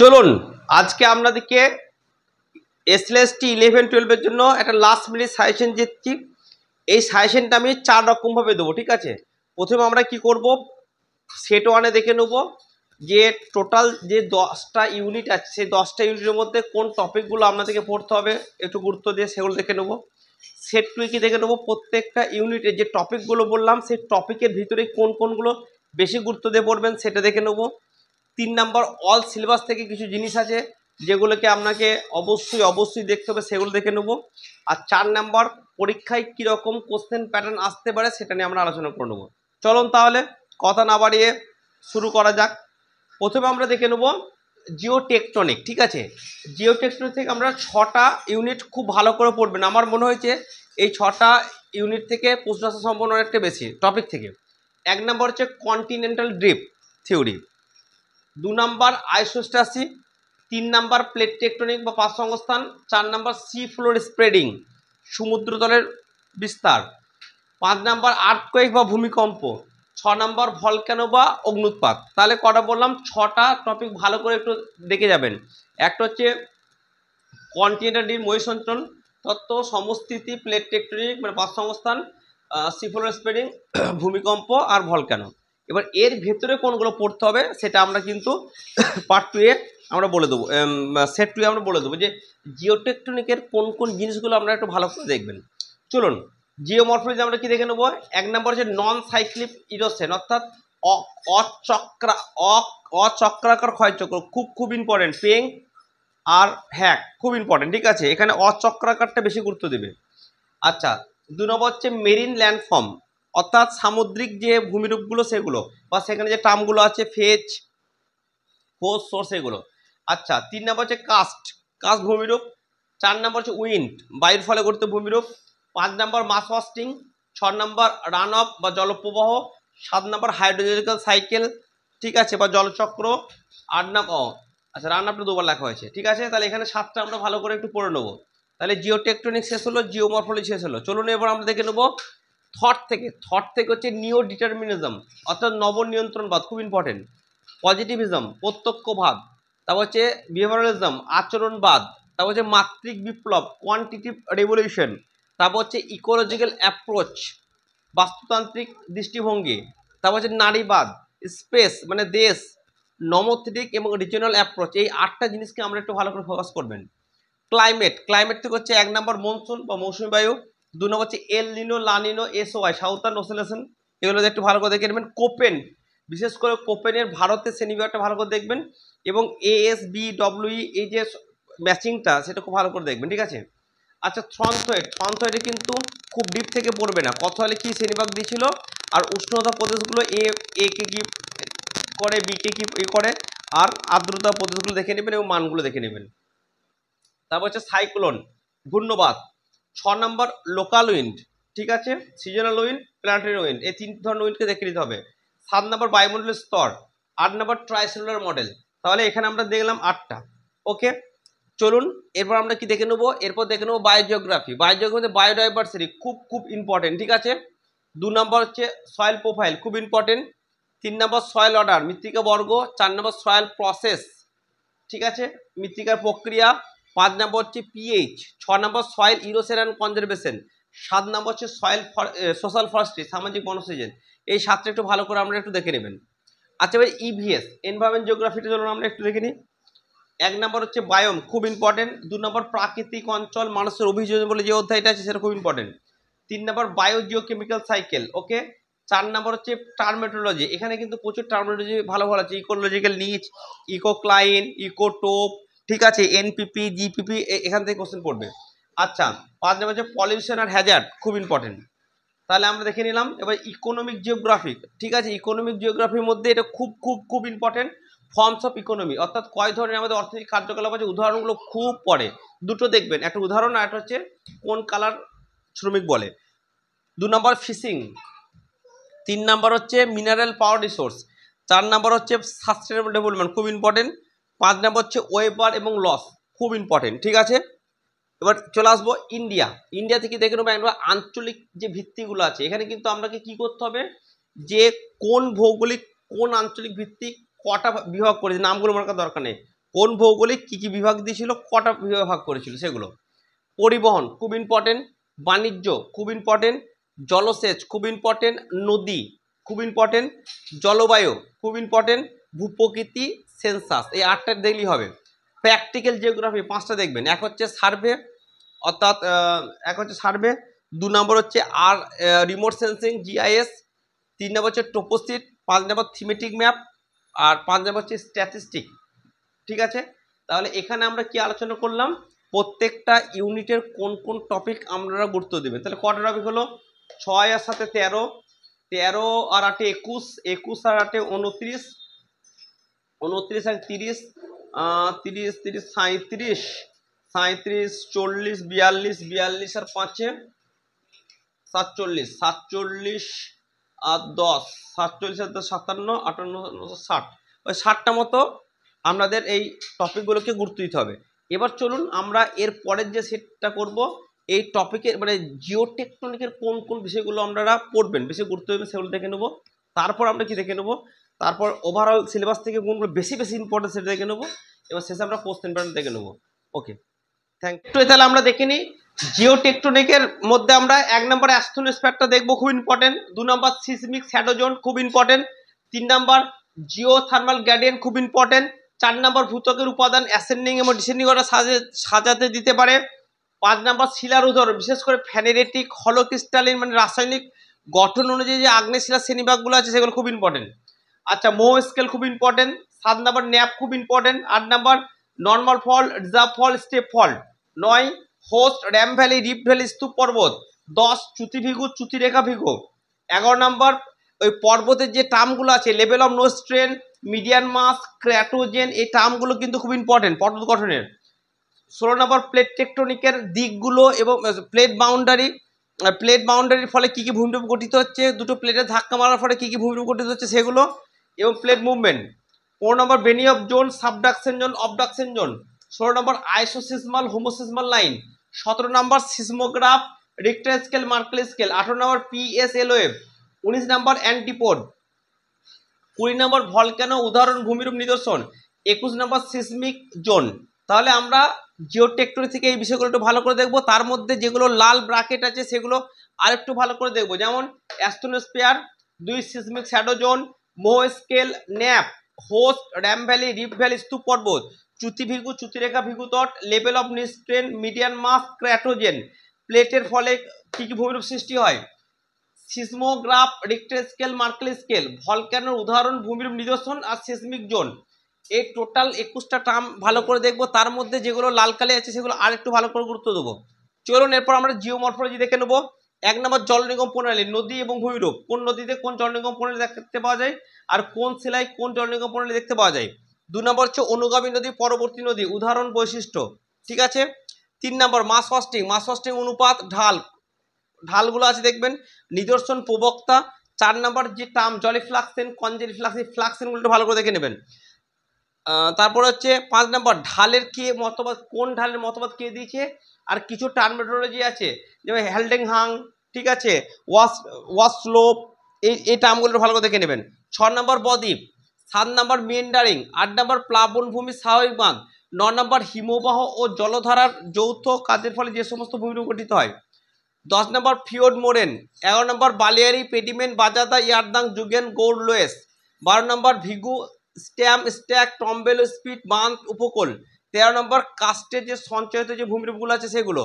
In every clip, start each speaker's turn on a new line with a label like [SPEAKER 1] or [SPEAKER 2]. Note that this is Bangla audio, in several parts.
[SPEAKER 1] চলুন আজকে আপনাদেরকে এসএলএসটি 11-12 এর জন্য একটা লাস্ট মিনিট সাজেশন দিচ্ছি। এই সাজেশনটা আমি 4 রকম ভাবে দেবো, ঠিক আছে। প্রথমে আমরা কি করব, সেট ওয়ানে দেখে নেব যে টোটাল যে 10টা ইউনিট আছে সেই 10টা ইউনিটের মধ্যে কোন টপিকগুলো আপনাদেরকে পড়তে হবে একটু গুরুত্ব দিয়ে সেগুলো দেখে নেব। সেট টুয়ে কি দেখে নেব, প্রত্যেকটা ইউনিটে যে টপিকগুলো বললাম সেই টপিকের ভিতরে কোন কোনগুলো বেশি গুরুত্ব দিয়ে পড়বেন সেটা দেখে নেব। 3 নাম্বার অল সিলেবাস থেকে কিছু জিনিস আছে যেগুলোকে আপনাকে অবশ্যই দেখতে হবে, সেগুলো দেখে নেব। আর 4 নাম্বার পরীক্ষায় কীরকম কোশ্চেন প্যাটার্ন আসতে পারে সেটা নিয়ে আমরা আলোচনা করে নেব। চলুন তাহলে কথা না বাড়িয়ে শুরু করা যাক। প্রথমে আমরা দেখে নেব জিওটেকটনিক, ঠিক আছে। জিওটেকটনিক থেকে আমরা 6টা ইউনিট খুব ভালো করে পড়বেন। আমার মনে হয়েছে এই 6টা ইউনিট থেকে প্রশ্ন আসার সম্ভাবনা অনেকটা বেশি টপিক থেকে। 1 নম্বর হচ্ছে continental drift theory, 2 number isostasy, 3 number plate tectonic বা পাঁচ সংস্থান, 4 নাম্বার সি ফ্লোর স্প্রেডিং সমুদ্রতলের বিস্তার, 5 নাম্বার আর্থকোয়েক বা ভূমিকম্প, 6 নাম্বার ভলক্যানো বা অগ্নুৎপাত। তাহলে কটা বললাম, 6টা টপিক ভালো করে একটু দেখে যাবেন। একটা হচ্ছে কন্টিনেন্টাল ড্রিফট মহাসঞ্চরণ তত্ত্ব, সমস্থিতি, প্লেট টেকটনিক মানে পাঁচ সংস্থান, সি ফ্লোর স্প্রেডিং ভূমিকম্প আর ভলক্যানো। এবার এর ভেতরে কোনগুলো পড়তে হবে সেটা আমরা কিন্তু পার্ট 2 এ আমরা বলে দেবো, সেট 2 এ আমরা বলে দেবো যে জিওটেকটনিকের কোন কোন জিনিসগুলো আমরা একটু ভালো করে দেখবেন। চলুন জিওমরফোলজি আমরা কি দেখে নেবো। 1 নম্বর হচ্ছে নন সাইক্লিক ইরোশন অর্থাৎ অচক্রাকার ক্ষয়চক্র, খুব ইম্পর্টেন্ট। পেং আর হ্যাক খুব ইম্পর্টেন্ট, ঠিক আছে। এখানে অচক্রাকারটা বেশি গুরুত্ব দেবে। আচ্ছা, 2 নম্বর হচ্ছে মেরিন ল্যান্ডফর্ম অর্থাৎ সামুদ্রিক যে ভূমিরূপগুলো সেগুলো বা সেখানে যে টার্মগুলো আছে ফেজ, ফোর্স, সোর্স এগুলো। আচ্ছা, 3 নম্বর হচ্ছে কাস্ট ভূমিরূপ, 4 নম্বর হচ্ছে উইন্ড বায়ুর ফলে গঠিত ভূমিরূপ, 5 নম্বর মাস ওয়াস্টিং, 6 নম্বর রান অফ বা জলপ্রবাহ, 7 নম্বর হাইড্রোলজিক্যাল সাইকেল, ঠিক আছে, বা জলচক্র, 8 নম্বর আচ্ছা রান আপটা দুবার লেখা হয়েছে, ঠিক আছে। তাহলে এখানে 7টা আমরা ভালো করে একটু পড়ে নেবো। তাহলে জিওটেকটনিক শেষ হলো, জিওমরফোলজি শেষ হলো। চলুন এবার আমরা দেখে নেবো থট থেকে হচ্ছে নিও ডিটারমিনিজম অর্থাৎ নবনিয়ন্ত্রণবাদ, খুব ইম্পর্টেন্ট। পজিটিভিজম প্রত্যক্ষবাদ, তারপর হচ্ছে বিহেভিয়ারালিজম আচরণবাদ, তারপর হচ্ছে মাত্রিক বিপ্লব কোয়ান্টিটিভ রেভলিউশন, তারপর হচ্ছে ইকোলজিক্যাল অ্যাপ্রোচ বাস্তুতান্ত্রিক দৃষ্টিভঙ্গি, তারপর হচ্ছে নারীবাদ, স্পেস মানে দেশ, নমোথেটিক এবং রিজিওনাল অ্যাপ্রোচ। এই 8টা জিনিসকে আমরা একটু ভালো করে ফোকাস করবেন। ক্লাইমেট থেকে হচ্ছে 1 নম্বর মনসুন বা মৌসুমী বায়ু, 2 নম্বর হচ্ছে এল নিনো, লা নিনো, এসওয়াই সাউথার্ন অসিলেশন, এগুলো একটু ভালো করে দেখে নেবেন। কোপেন, বিশেষ করে কোপেনের ভারতের শ্রেণীবিভাগটা ভালো করে দেখবেন, এবং ASBWE এই যে ম্যাচিংটা সেটা খুব ভালো করে দেখবেন, ঠিক আছে। আচ্ছা, থ্রনথয়েড কিন্তু খুব ডিপ থেকে পড়বে না, কথা হলে কি শ্রেণীবিভাগ দিয়েছিল আর উষ্ণতা প্রদেশগুলো এ কে কি করে, বি কে কি করে, আর আর্দ্রতা প্রদেশগুলো দেখে নেবেন এবং মানগুলো দেখে নেবেন। তারপর হচ্ছে সাইক্লোন ঘূর্ণবাদ, 6 নম্বর লোকাল উইন্ড, ঠিক আছে, সিজনাল উইন্ড, প্ল্যানেটারি উইন্ড, এই 3 ধরনের উইন্ডকে দেখে নিতে হবে। 7 নম্বর বায়ুমণ্ডলের স্তর, 8 নম্বর ট্রাইসেলুলার মডেল। তাহলে এখানে আমরা দেখলাম 8টা। ওকে, চলুন এরপর আমরা কি দেখে নেবো, এরপর দেখে নেবো বায়োজিওগ্রাফি। বায়োজিওগ্রাফিতে বায়োডাইভার্সিটি খুব ইম্পর্টেন্ট, ঠিক আছে। 2 নম্বর হচ্ছে সয়েল প্রোফাইল, খুব ইম্পর্টেন্ট। 3 নম্বর সয়েল অর্ডার মৃত্তিকা বর্গ, 4 নম্বর সয়েল প্রসেস, ঠিক আছে, মৃত্তিকার প্রক্রিয়া, 5 নম্বর হচ্ছে pH, 6 number soil erosion and conservation, 7 নম্বর হচ্ছে সয়েল সোশ্যাল ফরেস্ট্রি সামাজিক বনসৃজন। এই 7টা একটু ভালো করে আমরা একটু দেখে নেবেন। আচ্ছা ভাই, ইভিএস এনভায়রনমেন্ট জিওগ্রাফিটা চলুন আমরা একটু দেখে নিই। 1 নম্বর হচ্ছে বায়োম, খুব ইম্পর্টেন্ট। 2 নম্বর প্রাকৃতিক অঞ্চল মানুষের অভিযোজন বলে যে অধ্যায়টা আছে সেটা খুব ইম্পর্টেন্ট। 3 নম্বর বায়োজিওকেমিক্যাল সাইকেল, ওকে। 4 নম্বর হচ্ছে টার্মেটোলজি, এখানে কিন্তু প্রচুর টার্মেটোলজি ভালো আছে, ইকোলজিক্যাল নিচ, ইকোক্লাইন, ইকোটোপ, ঠিক আছে, এনপিপি, জিপিপি, এখান থেকে কোশ্চেন পড়বে। আচ্ছা, 5 নম্বর হচ্ছে পলিউশন আর হ্যাজার্ড, খুব ইম্পর্টেন্ট। তাহলে আমরা দেখে নিলাম। এবার ইকোনমিক জিওগ্রাফি, ঠিক আছে, ইকোনমিক জিওগ্রাফির মধ্যে এটা খুব ইম্পর্টেন্ট। ফর্মস অফ ইকোনমি অর্থাৎ কয় ধরনের আমাদের অর্থনৈতিক কার্যকলাপ আছে, উদাহরণগুলো খুব পড়ে। দুটো দেখবেন, একটা উদাহরণ আর একটা হচ্ছে কোন কালার শ্রমিক বলে। 2 নম্বর ফিশিং, 3 নম্বর হচ্ছে মিনারেল পাওয়ার রিসোর্স, 4 নম্বর হচ্ছে সাস্টেনেবল ডেভেলপমেন্ট, খুব ইম্পর্টেন্ট। 5 নম্বর হচ্ছে ওয়েবার এবং লস, খুব ইম্পর্টেন্ট, ঠিক আছে। এবার চলে আসবো ইন্ডিয়া থেকে দেখে নেবো একবার আঞ্চলিক যে ভিত্তিগুলো আছে। এখানে কিন্তু আপনাকে কি করতে হবে, যে কোন ভৌগোলিক কোন আঞ্চলিক ভিত্তিক কটা বিভাগ করেছে নামগুলো মনে করার দরকার নেই। কোন ভৌগোলিক কী বিভাগ দিয়েছিল, কটা বিভাগ ভাগ করেছিল সেগুলো। পরিবহন খুব ইম্পর্টেন্ট, বাণিজ্য খুব ইম্পর্টেন্ট, জলসেচ খুব ইম্পর্টেন্ট, নদী খুব ইম্পর্টেন্ট, জলবায়ু খুব ইম্পর্টেন্ট, ভূপ্রকৃতি, সেন্সাস, এই 8টা দেখলেই হবে। প্র্যাকটিক্যাল জিওগ্রাফি 5টা দেখবেন। এক হচ্ছে সার্ভে, অর্থাৎ এক হচ্ছে সার্ভে, 2 নম্বর হচ্ছে আর রিমোট সেন্সিং GIS, 3 নম্বর হচ্ছে টোপোসিট, 5 নম্বর থিমেটিক ম্যাপ, আর 5 নম্বর হচ্ছে স্ট্যাটিস্টিক। ঠিক আছে, তাহলে এখানে আমরা কি আলোচনা করলাম, প্রত্যেকটা ইউনিটের কোন কোন টপিক আপনারা গুরুত্ব দেবেন। তাহলে কটা টপিক হলো, 6 আর 7 13, 13 আর 8 21, 21 আর 8 29, 29 আর 30, 30 30 37, 37 40 42, 42 আর 5 47, 47 আর 10, 47 আর 10 57, 58 60, ওই 60টা মতো আপনাদের এই টপিকগুলোকে গুরুত্ব দিতে হবে। এবার চলুন আমরা এর পরের যে সেটটা করব, এই টপিকের মানে জিওটেকটনিকের কোন কোন বিষয়গুলো আপনারা পড়বেন, বেশি গুরুত্ব দেবেন সেগুলো দেখে নেব। তারপর আমরা কি দেখে নেব, তারপর ওভারঅল সিলেবাস থেকে কোনগুলো বেশি বেশি ইম্পর্টেন্ট সেটা দেখে নেব। এবার শেষে আমরা কোশ্চেন প্যাটার্ন দেখে নেব। ওকে, থ্যাংক ইউ। তাহলে আমরা দেখে নিই জিওটেকটনিকের মধ্যে আমরা 1 নম্বর অ্যাস্ট্রোস্ফিয়ারটা দেখবো, খুব ইম্পর্টেন্ট। 2 নম্বর সিসমিক শ্যাডো জোন খুব ইম্পর্টেন্ট। 3 নম্বর জিওথার্মাল গ্রেডিয়েন্ট খুব ইম্পর্টেন্ট। 4 নম্বর ভূত্বকের উপাদান অ্যাসেন্ডিং এবং ডিসেন্ডিং অর্ডার সাজাতে দিতে পারে। 5 নম্বর শিলার উদাহরণ, বিশেষ করে ফ্যানেরেটিক, হলোক্রিস্টালিন মানে রাসায়নিক গঠন অনুযায়ী যে আগ্নেয় শিলার শ্রেণীবিভাগগুলো আছে সেগুলো খুব ইম্পর্টেন্ট। আচ্ছা, মো স্কেল খুব ইম্পর্টেন্ট। 7 নম্বর ন্যাপ খুব ইম্পর্টেন্ট। 8 নম্বর নর্মাল ফল, রিজার্ভ ফল, স্টেপ ফল। 9 host, ramp valley, rift valley, স্তূপ পর্বত। 10 চ্যুতিভিগু, চ্যুতিরেখা ভিগু। 11 নম্বর ওই পর্বতের যে টার্মগুলো আছে, level of no strain, median mass, cratogen, এই টার্মগুলো কিন্তু খুব ইম্পর্টেন্ট পর্বত গঠনের। 16 নম্বর প্লেট টেকটনিকের দিকগুলো এবং প্লেট বাউন্ডারির ফলে কি কি ভূমিরূপ গঠিত হচ্ছে, দুটো প্লেটের ধাক্কা মারার ফলে কি কি ভূমিরূপ গঠিত হচ্ছে সেগুলো, এবং প্লেট মুভমেন্ট। 15 নম্বর Benioff zone, subduction zone, obduction zone. 16 নম্বর আইসোসিসমাল, হোমোসিসমাল লাইন। 17 নম্বর seismograph, Richter scale, Mercalli scale. 18 নম্বর PSLOF। 19 নম্বর অ্যান্টিপোড। 20 নম্বর ভলক্যানো, উদাহরণ ভূমিরূপ নিদর্শন। 21 নম্বর সিসমিক জোন। তাহলে আমরা জিওটেকটনিক থেকে এই বিষয়গুলো একটু ভালো করে দেখবো। তার মধ্যে যেগুলো লাল ব্র্যাকেট আছে সেগুলো আরেকটু ভালো করে দেখবো, যেমন asthenosphere, 2 seismic shadow zone, Mohs scale, nappe, horst, ramp valley, rift valley, স্তূপ পর্বত, চ্যুতিভিগু, চ্যুতিরেখা ভিগু তট, level of no strain, median mass, cratogen, প্লেটের ফলে কি কি ভূমিরূপ সৃষ্টি হয়, seismograph, Richter scale, Mercalli scale, ভলক্যানোর উদাহরণ ভূমিরূপ নিদর্শন, আর সিসমিক জোন। এই টোটাল 21টা টার্ম ভালো করে দেখবো। তার মধ্যে যেগুলো লাল কালি আছে সেগুলো আর একটু ভালো করে গুরুত্ব দেবো। চলুন এরপর আমরা জিওমরফোলজি দেখে নেবো। 1 নম্বর জল নিগম প্রণালী, নদী এবং ভূমিরূপ, কোন নদীতে কোন জল নিগম প্রণালী দেখতে পাওয়া যায়, আর কোন শিলায় কোন জল নিগম প্রণালী দেখতে পাওয়া যায়। 2 নম্বর হচ্ছে অনুগামী নদী, পরবর্তী নদী, উদাহরণ, বৈশিষ্ট্য। ঠিক আছে। 3 নম্বর মাস ফাস্টিং অনুপাত, ঢালগুলো আছে দেখবেন, নিদর্শন, প্রবক্তা। 4 নম্বর যে টার্ম জলিফ্লাক্সেন, কনজেরিফ্লাক্সেন, ফ্লাক্সেনগুলো ভালো করে দেখে নেবেন। তারপর হচ্ছে 5 নম্বর ঢালের কে মতবাদ, কোন ঢালের মতবাদ কে দিয়েছে, আর কিছু টার্মিনোলজি আছে যেমন হেলডেংহাং, ঠিক আছে, ওয়াসলোপ, এই টার্মগুলো ভালো করে দেখে নেবেন। 6 নম্বর বদ্বীপ। 7 নম্বর মেন্ডারিং। 8 নম্বর প্লাবনভূমি, স্বাভাবিক বাঁধ। 9 নম্বর হিমবাহ ও জলধারার যৌথ কাজের ফলে যে সমস্ত ভূমিরূপ গঠিত হয়। 10 নম্বর ফিওর্ড মোরেন। 11 নম্বর বালিয়ারি, পেডিমেন্ট, বাজাদা, ইয়ারদাং, জুগেন, গৌড়, লোয়েস। 12 নম্বর ভিগু, স্ট্যাম, স্ট্যাক, টম্বেল, স্পিট, বাঁধ, উপকূল। 13 নম্বর কাস্টের যে সঞ্চয়িত যে ভূমিরূপগুলো আছে সেগুলো।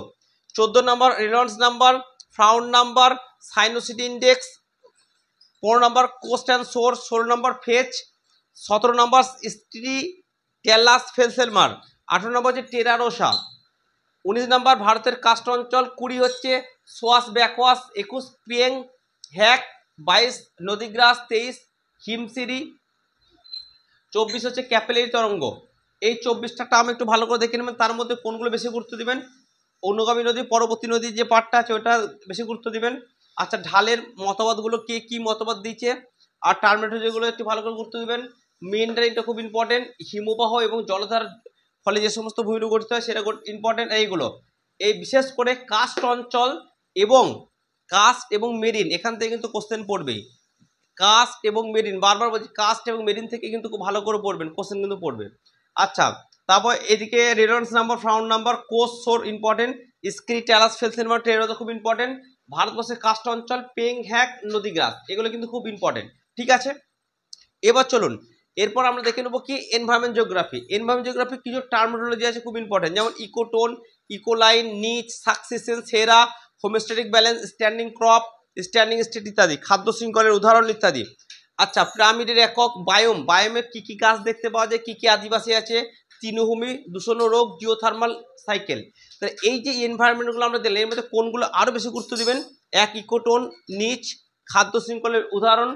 [SPEAKER 1] 14 নম্বর Reynolds number, Froude number, sinuosity index. 15 নম্বর কোস্ট অ্যান্ড সোর্স। 16 নম্বর ফেচ। 17 নম্বর স্ট্রি টেলাস ফেলসেলমার। 18 নম্বর হচ্ছে টেরারোসা। 19 নম্বর ভারতের কাস্ট অঞ্চল। 20 হচ্ছে সোয়াস ব্যাকওয়াস। 21 পিয়েং হ্যাক। 22 নদীগ্রাস। 23 হিমসিরি। 24 হচ্ছে ক্যাপিলারি তরঙ্গ। এই 24টা টার্ম একটু ভালো করে দেখে নেবেন। তার মধ্যে কোনগুলো বেশি গুরুত্ব দিবেন, অনুগামী নদী, পরবর্তী নদী যে পার্টটা আছে ওটা বেশি গুরুত্ব দিবেন। আচ্ছা, ঢালের মতবাদগুলো কে কি মতবাদ দিয়েছে, আর টার্মিনোলজিগুলো একটু ভালো করে গুরুত্ব দিবেন। মেন্ডারিংটা খুব ইম্পর্টেন্ট। হিমবাহ এবং জলধার ফলে যে সমস্ত ভূমিরূপ গঠিত হয় সেটা ইম্পর্টেন্ট। এইগুলো এই বিশেষ করে কাস্ট অঞ্চল এবং মেরিন, এখান থেকে কিন্তু কোশ্চেন পড়বেই। কাস্ট এবং মেরিন, বারবার বলছি, কাস্ট এবং মেরিন থেকে কিন্তু খুব ভালো করে পড়বেন, কোশ্চেন কিন্তু পড়বে। আচ্ছা, তারপর এদিকে রেফারেন্স নাম্বার, ফাউন্ড নাম্বার, কোর্স সোর ইম্পর্টেন্ট, স্ক্রি ট্যালাস ফেলসিনমার ট্রেড খুব ইম্পর্টেন্ট, ভারতবর্ষের কাস্ট অঞ্চল, পেং হ্যাক, নদীগ্রাস, এগুলো কিন্তু খুব ইম্পর্টেন্ট। ঠিক আছে, এবার চলুন এরপর আমরা দেখে নেবো কি এনভায়রনমেন্ট জিওগ্রাফি। এনভায়রনমেন্ট জিওগ্রাফি কিছু টার্মিনোলজি আছে খুব ইম্পর্টেন্ট, যেমন ইকোটোন, ইকোলাইন, নিচ, সাকসেশন, সেরা, homeostatic balance, standing crop, standing state ইত্যাদি, খাদ্য শৃঙ্খলের উদাহরণ ইত্যাদি। আচ্ছা, পিরামিডের একক, বায়োম, বায়োমে কি কি গাছ দেখতে পাওয়া যায়, কি কি আদিবাসী আছে, তৃণভূমি, দূষণ রোগ, জিওথার্মাল সাইকেল। তাহলে এই যে এনভায়রনমেন্টগুলো আমরা দিলাম, এর মধ্যে কোনগুলো আরও বেশি গুরুত্ব দিবেন? এক, ইকোটোন, নিচ, খাদ্য শৃঙ্খলের উদাহরণ,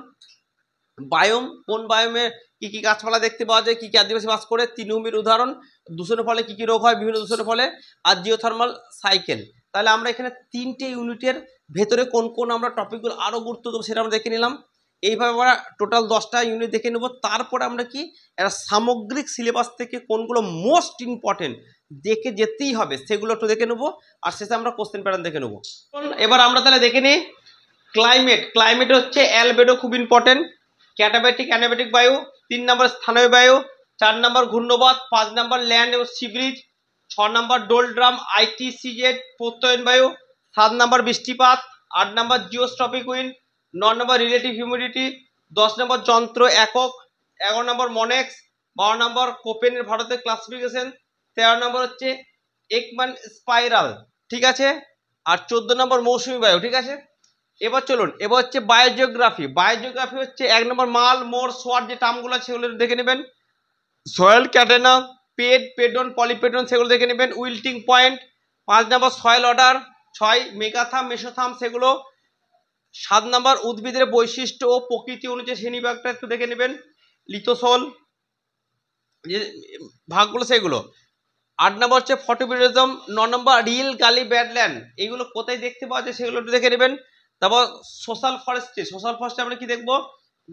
[SPEAKER 1] বায়োম, কোন বায়োমে কি কি গাছপালা দেখতে পাওয়া যায়, কি কি আদিবাসী বাস করে, তৃণভূমির উদাহরণ, দূষণের ফলে কি কি রোগ হয় বিভিন্ন দূষণের ফলে, আর জিওথার্মাল সাইকেল। তাহলে আমরা এখানে 3টে ইউনিটের ভেতরে কোন কোন আমরা টপিকগুলো আরও গুরুত্ব দেবো সেটা আমরা দেখে নিলাম। এইভাবে আমরা টোটাল 10টা ইউনিট দেখে নেব। তারপরে আমরা কি একটা সামগ্রিক সিলেবাস থেকে কোনগুলো মোস্ট ইম্পর্টেন্ট দেখে যেতেই হবে সেগুলো একটু দেখে নেবো, আর শেষে আমরা কোশ্চেন প্যাটার্ন দেখে নেবো। এবার আমরা তাহলে দেখে নিই ক্লাইমেট। ক্লাইমেট হচ্ছে অ্যালবেডো খুব ইম্পর্টেন্ট, ক্যাটাবেটিক অ্যানাবেটিক বায়ু, 3 নম্বর স্থানীয় বায়ু, 4 নম্বর ঘূর্ণবাত, 5 নম্বর ল্যান্ড এবং সি ব্রিজ, 6 নম্বর ডোলড্রাম আইটিসিজেড প্রত্যয়ন বায়ু, 7 নম্বর বৃষ্টিপাত, 8 নম্বর জিওস্ট্রপিক উইন্ড, 9 নম্বর রিলেটিভ হিউমিডিটি, 10 নম্বর যন্ত্র একক, 11 নম্বর মনেক্স, 12 নম্বর কোপেনের ভারতের ক্লাসিফিকেশন, 13 নম্বর হচ্ছে একমান স্পাইরাল, ঠিক আছে, আর 14 নম্বর মৌসুমী বায়ু। ঠিক আছে, এবার চলুন এবার হচ্ছে বায়োজিওগ্রাফি। বায়োজিওগ্রাফি হচ্ছে 1 নম্বর মাল, মোর, সোয়ার যে টার্মগুলো আছে সেগুলো দেখে নেবেন, সয়েল ক্যাটেনা, পেড, পেডন, পলিপেডন সেগুলো দেখে নেবেন, উইল্টিং পয়েন্ট। 5 নম্বর সয়েল অর্ডার, 6 মেগাথাম, মেসোথাম সেগুলো। 7 নম্বর উদ্ভিদের বৈশিষ্ট্য ও প্রকৃতি অনুযায়ী শ্রেণীবিভাগটা একটু দেখে নেবেন, লিথোসোল যে ভাগগুলো সেগুলো। 8 নম্বর হচ্ছে ফটোবিরিজম, 9 নম্বর রিল গালি ব্যাডল্যান্ড, এইগুলো কোথায় দেখতে পাওয়া যায় সেগুলো একটু দেখে নেবেন। তারপর সোশ্যাল ফরেস্ট্রি, সোশ্যাল ফরেস্ট্রি আমরা কি দেখবো,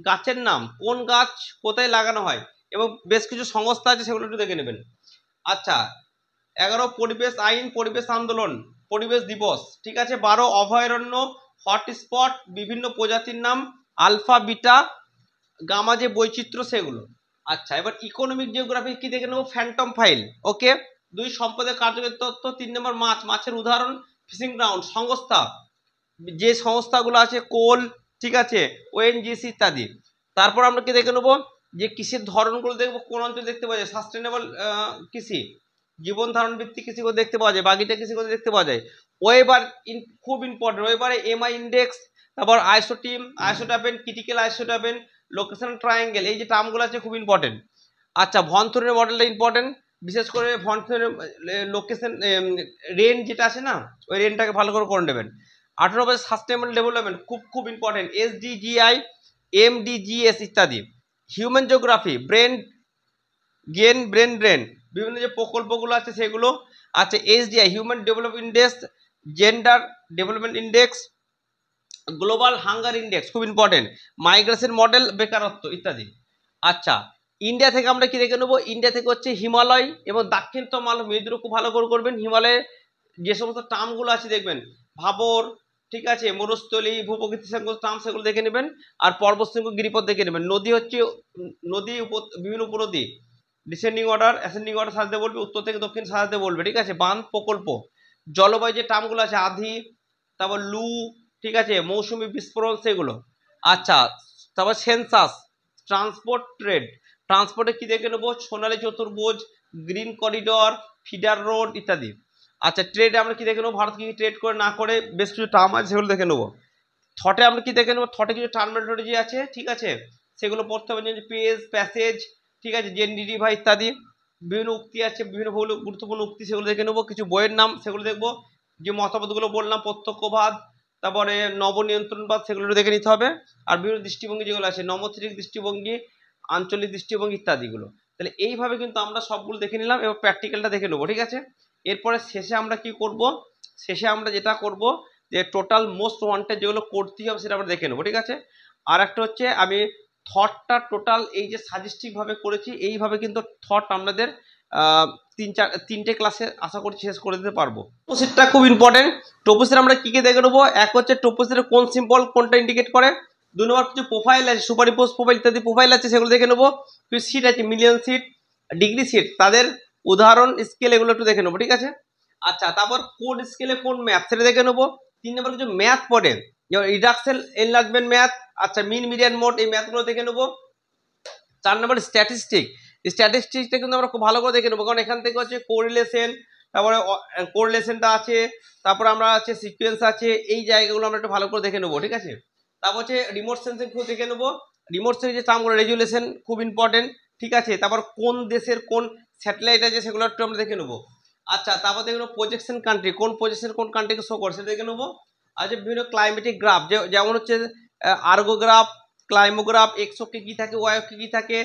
[SPEAKER 1] গাছের নাম, কোন গাছ কোথায় লাগানো হয়, এবং বেশ কিছু সংস্থা আছে সেগুলো একটু দেখে নেবেন। আচ্ছা, 11 পরিবেশ আইন, পরিবেশ আন্দোলন, পরিবেশ দিবস। ঠিক আছে, 12 অভয়ারণ্য, হটস্পট, বিভিন্ন প্রজাতির নাম, আলফা বিটা গামা যে বৈচিত্র্য সেগুলো। আচ্ছা, এবার ইকোনমিক জিওগ্রাফি কি দেখে নেবো, ফ্যান্টম ফাইল, ওকে। 2 সম্পদের কার্যকরী তথ্য, 3 নম্বর মাছ, মাছের উদাহরণ, ফিশিং গ্রাউন্ড, সংস্থা যে সংস্থাগুলো আছে, কোল, ঠিক আছে, ওএনজিসি ইত্যাদি। তারপর আমরা কি দেখে নেবো যে কৃষির ধরনগুলো দেখবো, কোন অঞ্চলে দেখতে পাওয়া যায়, সাস্টেনেবল কৃষি, জীবন ধারণ ভিত্তিক কৃষি করে দেখতে পাওয়া যায়, বাগিচা কৃষি করে দেখতে পাওয়া যায়। ওয়েবার খুব ইম্পর্টেন্ট, ওয়েবারে এমআই ইন্ডেক্স, তারপর আইসোটিম, আইসোটাপেন, ক্রিটিক্যাল আইসোটাপেন, লোকেশন ট্রায়াঙ্গেল, এই যে টার্মগুলো আছে খুব ইম্পর্টেন্ট। আচ্ছা, ভনথনের মডেলটা ইম্পর্টেন্ট, বিশেষ করে ভনথনের লোকেশন রেন যেটা আছে না, ওই রেনটাকে ভালো করে নেবেন। 18 নম্বর সাস্টেনেবল ডেভেলপমেন্ট খুব খুব ইম্পর্টেন্ট, এসডিজিআই, এমডিজিএস ইত্যাদি। Human geography, brain gain, brain drain, বিভিন্ন যে প্রকল্পগুলো আছে সেগুলো। আচ্ছা, HDI, human development index, gender development index, global hunger index খুব ইম্পর্টেন্ট, মাইগ্রেশন মডেল, বেকারত্ব ইত্যাদি। আচ্ছা, ইন্ডিয়া থেকে আমরা কি দেখে নেবো, ইন্ডিয়া থেকে হচ্ছে হিমালয় এবং দাক্ষিণতম মালভূমি, এগুলো খুব ভালো করে করবেন। হিমালয়ে যে সমস্ত টার্মগুলো আছে দেখবেন, ভাবর, ঠিক আছে, মরুস্থলী, ভূপ্রকৃতি টার্ম সেগুলো দেখে নেবেন। আর পর্বতশৃঙ্গ, গিরিপথ দেখে নেবেন। নদী হচ্ছে নদী, বিভিন্ন উপনদী, ডিসেন্ডিং অর্ডার, অ্যাসেন্ডিং অর্ডার সাজাতে বলবে, উত্তর থেকে দক্ষিণ সাজাতে বলবে, ঠিক আছে। বাঁধ, প্রকল্প, জলবায়ু যে টার্মগুলো আছে, আধি, তারপর লু, ঠিক আছে, মৌসুমি বিস্ফোরণ সেগুলো। আচ্ছা, তারপর সেন্সাস, ট্রান্সপোর্ট, ট্রেড, ট্রান্সপোর্টে কি দেখে নেবো, সোনালী চতুর্ভুজ, গ্রিন করিডর, ফিডার রোড ইত্যাদি। আচ্ছা, ট্রেডে আমরা কি দেখে নেবো, ভারত কি ট্রেড করে না করে, বেশ কিছু টার্ম আছে সেগুলো দেখে নেবো। থটে আমরা কি দেখে নেবো, থটে কিছু টার্মিনোলজি আছে, ঠিক আছে, সেগুলো পড়তে হবে, যে পেজ, প্যাসেজ, ঠিক আছে, জেন্ডিডিভা ইত্যাদি। বিভিন্ন উক্তি আছে, বিভিন্ন গুরুত্বপূর্ণ উক্তি সেগুলো দেখে নেবো। কিছু বইয়ের নাম সেগুলো দেখবো, যে মতবাদগুলো বললাম, প্রত্যক্ষবাদ, তারপরে নবনিয়ন্ত্রণবাদ, সেগুলো দেখে নিতে হবে। আর বিভিন্ন দৃষ্টিভঙ্গি যেগুলো আছে, নমস্ত্রিক দৃষ্টিভঙ্গি, আঞ্চলিক দৃষ্টিভঙ্গি ইত্যাদিগুলো। তাহলে এইভাবে কিন্তু আমরা সবগুলো দেখে নিলাম, এবার প্র্যাকটিক্যালটা দেখে নেবো, ঠিক আছে। এরপরে শেষে আমরা কি করব, শেষে আমরা যেটা করব যে টোটাল মোস্ট ওয়ান্টেড যেগুলো করতেই হবে সেটা আমরা দেখে নেবো, ঠিক আছে। আর একটা হচ্ছে আমি থটটা টোটাল এই যে সাজেস্টিভভাবে করেছি, এইভাবে কিন্তু থট আপনাদের 3-4 ক্লাসে আশা করছি শেষ করে দিতে পারবো। টোপোসিটটা খুব ইম্পর্টেন্ট। টোপোসিট আমরা কি কি দেখে নেবো, এক হচ্ছে টোপোসিটের কোন সিম্বল কোনটা ইন্ডিকেট করে, 2 নম্বর কিছু প্রোফাইল আছে, সুপারিম্পোজ প্রোফাইল ইত্যাদি প্রোফাইল আছে সেগুলো দেখে নেবো। কিছু সিট আছে, মিলিয়ন সিট, ডিগ্রি সিট, তাদের উদাহরণ স্কেল এগুলো একটু দেখে নেবো, ঠিক আছে। আচ্ছা, তারপর কোন স্কেলে কোন ম্যাথ সেটা দেখে নেবো। 3 নম্বর কিছু ম্যাথ পড়ে, যেমন রিডাকশন, এনলার্জমেন্ট ম্যাথ, আচ্ছা মিন মিডিয়ান মোড, এই ম্যাথগুলো দেখে নেবো। 4 নম্বর স্ট্যাটিস্টিক্সটা কিন্তু আমরা খুব ভালো করে দেখে নেবো, কারণ এখান থেকে হচ্ছে কোরিলেশন, তারপরে কোরিলেশনটা আছে, তারপরে আমরা আছে সিকোয়েন্স আছে, এই জায়গাগুলো আমরা একটু ভালো করে দেখে নেবো, ঠিক আছে। তারপর হচ্ছে রিমোট সেন্সিং খুব দেখে নেবো। রিমোট সেন্সিং যে টার্মগুলো, রেজুলেশন খুব ইম্পর্টেন্ট, ঠিক আছে। তারপর কোন দেশের কোন স্যাটেলাইট আছে সেগুলো একটু আমরা দেখে নেবো। আচ্ছা, তারপর দেখে নেবো প্রজেকশন কান্ট্রি, কোন প্রজেকশন কোন কান্ট্রিকে শো করে সেটা দেখে নেবো। আচ্ছা, বিভিন্ন ক্লাইমেটিক গ্রাফ, যেমন হচ্ছে আর্গোগ্রাফ, ক্লাইমোগ্রাফ, এক্স অক্ষে কি থাকে, ওয়াই অক্ষে কি থাকে,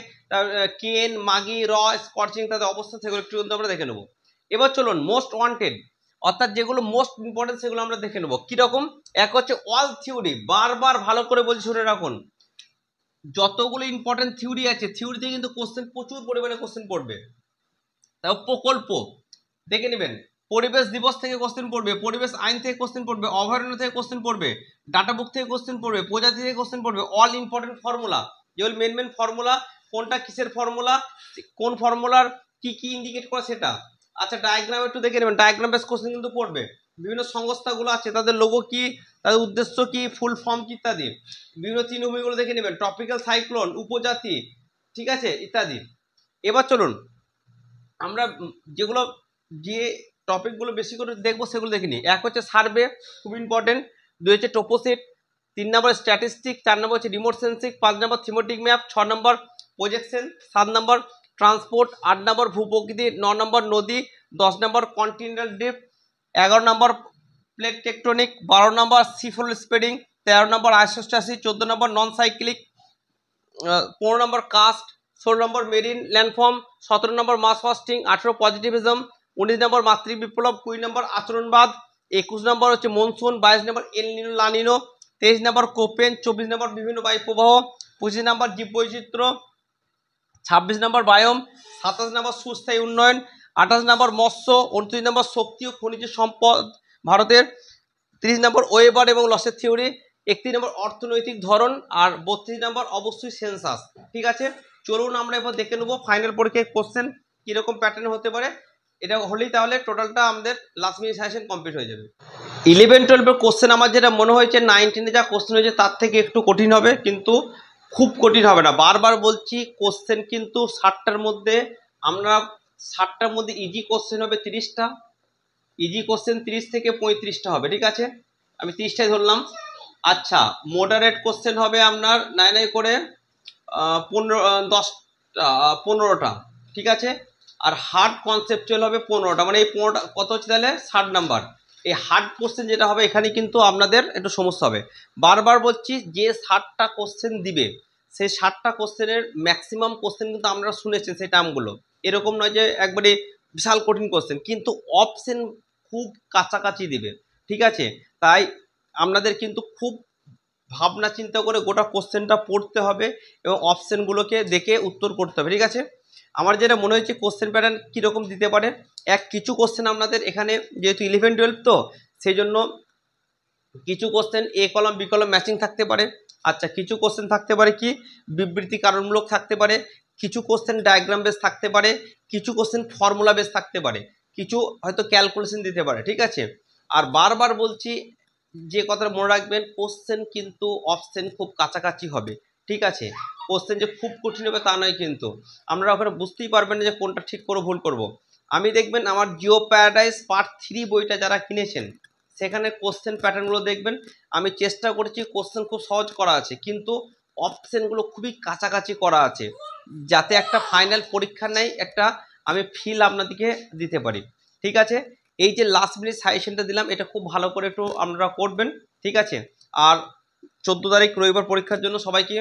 [SPEAKER 1] কেন, মাগি, র, স্কর্চিং, তাদের অবস্থা, সেগুলো একটু কিন্তু আমরা দেখে নেবো। এবার চলুন মোস্ট ওয়ান্টেড, অর্থাৎ যেগুলো মোস্ট ইম্পর্টেন্ট সেগুলো আমরা দেখে নেবো। কিরকম? এক হচ্ছে অল থিওরি, বারবার ভালো করে বলছি শুনে রাখুন, যতগুলো ইম্পর্টেন্ট থিওরি আছে থিওরিতে কিন্তু কোশ্চেন, প্রচুর পরিমাণে কোশ্চেন পড়বে। তাও প্রকল্প দেখে নেবেন, পরিবেশ দিবস থেকে কোশ্চেন পড়বে, পরিবেশ আইন থেকে কোশ্চেন পড়বে, অভয়ারণ্য থেকে কোশ্চেন পড়বে, ডাটা বুক থেকে কোশ্চেন পড়বে, প্রজাতি থেকে কোশ্চেন পড়বে, অল ইম্পর্টেন্ট ফর্মুলা, যেগুলো মেন ফর্মুলা, কোনটা কিসের ফর্মুলা, কোন ফর্মুলার কি কি ইন্ডিকেট করে সেটা। আচ্ছা, ডায়াগ্রাম একটু দেখে নেবেন, ডায়াগ্রাম বেস কোশ্চেন কিন্তু পড়বে। বিভিন্ন সংস্থাগুলো আছে, তাদের লোগো কি, তাদের উদ্দেশ্য কি, ফুল ফর্ম কি ইত্যাদি। বিভিন্ন তৃণভূমিগুলো দেখে নেবেন, ট্রপিক্যাল সাইক্লোন, উপজাতি, ঠিক আছে, ইত্যাদি। এবার চলুন আমরা যেগুলো, যে টপিকগুলো বেশি করে দেখবো সেগুলো দেখে নিই। এক হচ্ছে সার্ভে, খুব ইম্পর্টেন্ট। 2 হচ্ছে টোপোসিট, 3 নম্বর স্ট্যাটিস্টিক, 4 নম্বর হচ্ছে রিমোট সেন্সিং, 5 নম্বর থিমেটিক ম্যাপ, 6 নম্বর প্রজেকশন, 7 নম্বর ট্রান্সপোর্ট, 8 নম্বর ভূপ্রকৃতি, 9 নম্বর নদী, 10 নম্বর কন্টিনেন্টাল ড্রিফট, 11 নম্বর প্লেট টেকটনিক, 12 নম্বর সিফল স্প্রেডিং, 13 নম্বর আইসোস্ট্যাসিস, 14 নম্বর নন সাইক্লিক, 15 নম্বর কাস্ট, 16 নম্বর মেরিন ল্যান্ডফর্ম, 17 নম্বর মাস ফাস্টিং, 18 পজিটিভিজম, 19 নম্বর মাতৃ বিপ্লব, 20 নম্বর আচরণবাদ, 21 নম্বর হচ্ছে মনসুন, 22 নম্বর এল নিনো লানিনো, 23 নম্বর কোপেন, 24 নম্বর বিভিন্ন বায়ু প্রবাহ, 25 নম্বর জীববৈচিত্র্য, 26 নম্বর বায়োম, 27 নম্বর সুস্থায়ী উন্নয়ন, 28 নম্বর মৎস্য, 29 নম্বর শক্তি ও খনিজ সম্পদ ভারতের, 30 নম্বর ওয়েবার এবং লসের থিওরি, 31 নম্বর অর্থনৈতিক ধরন, আর 32 নম্বর অবশ্যই সেন্সাস। ঠিক আছে, চলুন আমরা এবার দেখে নেবো ফাইনাল পরীক্ষায় কোশ্চেন কিরকম প্যাটার্ন হতে পারে। এটা হলেই তাহলে টোটালটা আমাদের লাস্ট মিনিট সাজেশন কমপ্লিট হয়ে যাবে। 11-12 কোশ্চেন আমার যেটা মনে হয়েছে 19-এ যা কোশ্চেন হয়েছে তার থেকে একটু কঠিন হবে, কিন্তু খুব কঠিন হবে না। বারবার বলছি, কোশ্চেন কিন্তু 60টার মধ্যে, আমরা 60টার মধ্যে ইজি কোশ্চেন হবে 30টা, ইজি কোশ্চেন 30 থেকে 35টা হবে, ঠিক আছে, আমি 30টাই ধরলাম। আচ্ছা, মডারেট কোশ্চেন হবে আপনার নাই করে 15টা, ঠিক আছে, আর হার্ড কনসেপচুয়াল হবে 15টা, মানে এই 15টা কত হচ্ছে তাহলে 60 নাম্বার। এই হার্ড কোশ্চেন যেটা হবে এখানে কিন্তু আপনাদের একটু সমস্যা হবে। বারবার বলছি, যে 60টা কোশ্চেন দিবে সেই 60টা কোশ্চেনের ম্যাক্সিমাম কোশ্চেন কিন্তু আপনারা শুনেছেন সেই টার্মগুলো, এরকম নয় যে একবারে বিশাল কঠিন কোশ্চেন, কিন্তু অপশন খুব কাছাকাছি দিবে, ঠিক আছে। তাই আপনাদের কিন্তু খুব ভাবনা চিন্তা করে গোটা কোশ্চেনটা পড়তে হবে এবং অপশানগুলোকে দেখে উত্তর করতে হবে, ঠিক আছে। আমার যেটা মনে হয়েছে কোশ্চেন প্যাটার্ন কীরকম দিতে পারে, কিছু কোশ্চেন আপনাদের এখানে যেহেতু 11-12 তো সেই জন্য কিছু কোশ্চেন এ কলম বি কলম ম্যাচিং থাকতে পারে। আচ্ছা, কিছু কোশ্চেন থাকতে পারে কি বিবৃতি কারণমূলক থাকতে পারে, কিছু কোশ্চেন ডায়াগ্রাম বেস থাকতে পারে, কিছু কোশ্চেন ফর্মুলা বেস থাকতে পারে, কিছু হয়তো ক্যালকুলেশন দিতে পারে, ঠিক আছে। আর বারবার বলছি, যে কথাটা মনে রাখবেন, কোশ্চেন কিন্তু অপশন খুব কাছাকাছি হবে, ঠিক আছে। কোশ্চেন যে খুব কঠিন হবে তা নয়, কিন্তু আমরা ওখানে বুঝতেই পারবেন না যে কোনটা ঠিক করবো ভুল করব। আমি দেখবেন আমার জিও প্যারাডাইস পার্ট 3 বইটা যারা কিনেছেন সেখানে কোশ্চেন প্যাটার্নগুলো দেখবেন, আমি চেষ্টা করছি কোশ্চেন খুব সহজ করা আছে কিন্তু অপশানগুলো খুবই কাছাকাছি করা আছে, যাতে একটা ফাইনাল পরীক্ষা নেই একটা আমি ফিল আপনাদেরকে দিতে পারি, ঠিক আছে। এই যে লাস্ট মিনিট সাজেশনটা দিলাম এটা খুব ভালো করে একটু আপনারা করবেন, ঠিক আছে। আর 14 তারিখ রবিবার পরীক্ষার জন্য সবাইকে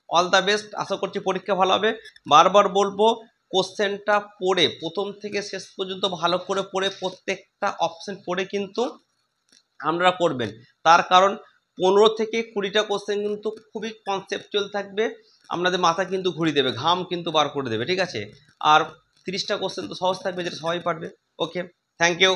[SPEAKER 1] অল দ্য বেস্ট, আশা করছি পরীক্ষা ভালো হবে। বারবার বলবো, কোশ্চেনটা পড়ে প্রথম থেকে শেষ পর্যন্ত ভালো করে পড়ে প্রত্যেকটা অপশন পড়ে কিন্তু আপনারা করবেন। তার কারণ 15 থেকে 20টা কোশ্চেন কিন্তু খুবই কনসেপচুয়াল থাকবে, আপনাদের মাথা কিন্তু ঘুরিয়ে দেবে, ঘাম কিন্তু বার করে দেবে, ঠিক আছে। আর 30টা কোশ্চেন তো সহজ থাকবে, যেটা সবাই পারবে। ওকে, থ্যাংক ইউ।